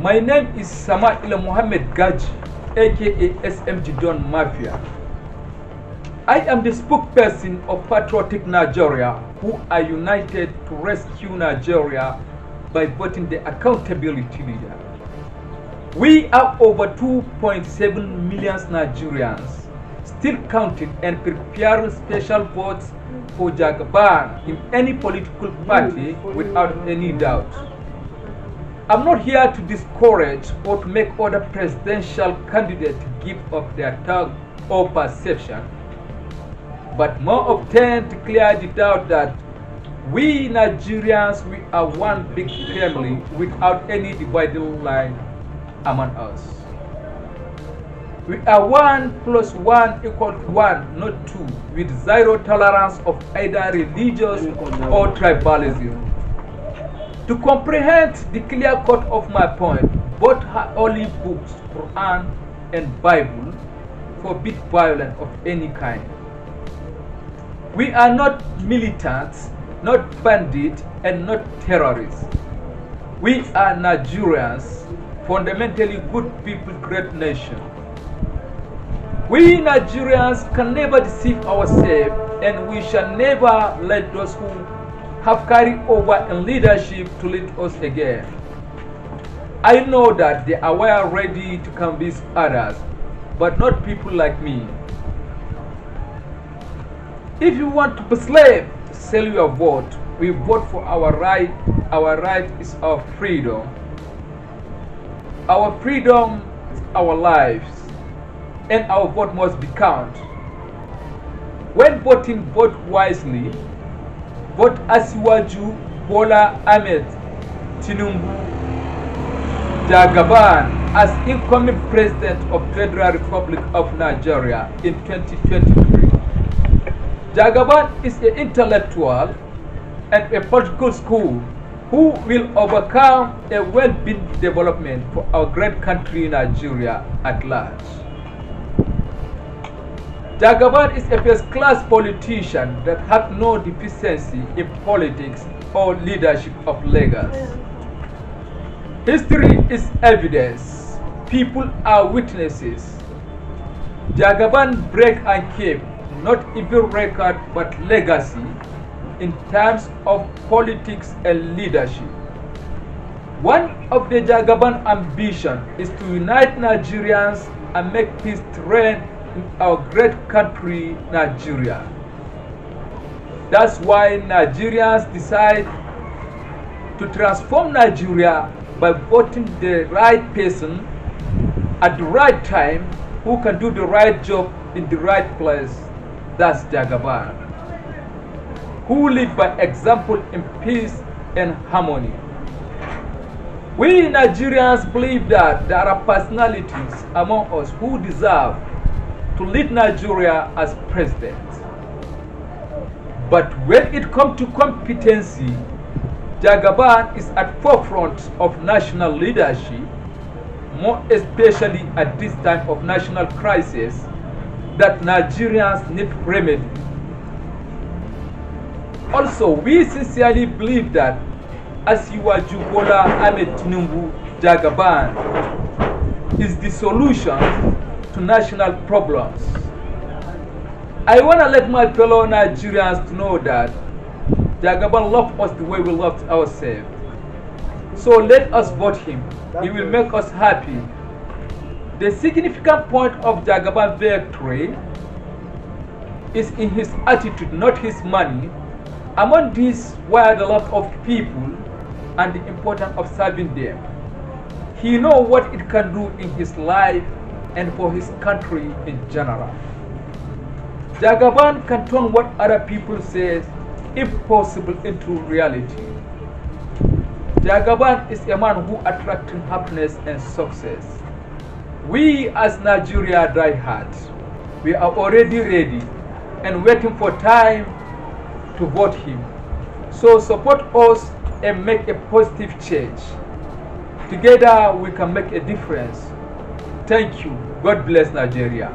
My name is Sama'ila Mohammed Gaji, aka SMG Don Mafia. I am the spokesperson of Patriotic Nigeria, who are united to rescue Nigeria by voting the accountability leader. We are over 2.7 million Nigerians, still counting and preparing special votes for jagaban in any political party without any doubt. I'm not here to discourage or to make other presidential candidates give up their tongue or perception, but more often to clear the doubt that we Nigerians, we are one big family without any dividing line among us. We are 1 + 1 = 1, not 2, with zero tolerance of either religious or tribalism. To comprehend the clear cut of my point, both holy books, Quran and Bible, forbid violence of any kind. We are not militants, not bandits, and not terrorists. We are Nigerians, fundamentally good people, great nation. We Nigerians can never deceive ourselves, and we shall never let those who have carried over in leadership to lead us again. I know that they are ready to convince others, but not people like me. If you want to persuade, sell your vote. We vote for our right. Our right is our freedom. Our freedom is our lives, and our vote must be counted. When voting, vote wisely. Vote Asiwaju Bola Ahmed Tinubu Jagaban as incoming President of Federal Republic of Nigeria in 2023. Jagaban is an intellectual and a political school who will overcome a well-being development for our great country Nigeria at large. Jagaban is a first-class politician that has no deficiency in politics or leadership of Lagos. History is evidence. People are witnesses. Jagaban break and keep not even record but legacy in terms of politics and leadership. One of the Jagaban ambition is to unite Nigerians and make peace reign in our great country Nigeria. That's why Nigerians decide to transform Nigeria by voting the right person at the right time who can do the right job in the right place. That's Jagaban, who lead by example in peace and harmony. We Nigerians believe that there are personalities among us who deserve to lead Nigeria as president. But when it comes to competency, Jagaban is at forefront of national leadership, more especially at this time of national crisis that Nigerians need remedy. Also, we sincerely believe that Asiwaju Bola Ahmed Tinubu Jagaban is the solution to national problems. I want to let my fellow Nigerians to know that Jagaban loved us the way we loved ourselves. So let us vote him. He will make us happy. The significant point of Jagaban victory is in his attitude, not his money. Among these were the love of people and the importance of serving them. He knows what it can do in his life and for his country in general. Jagaban can turn what other people say, if possible, into reality. Jagaban is a man who attracts happiness and success. We as Nigeria die hard. We are already ready and waiting for time to vote him. So support us and make a positive change. Together we can make a difference. Thank you. God bless Nigeria.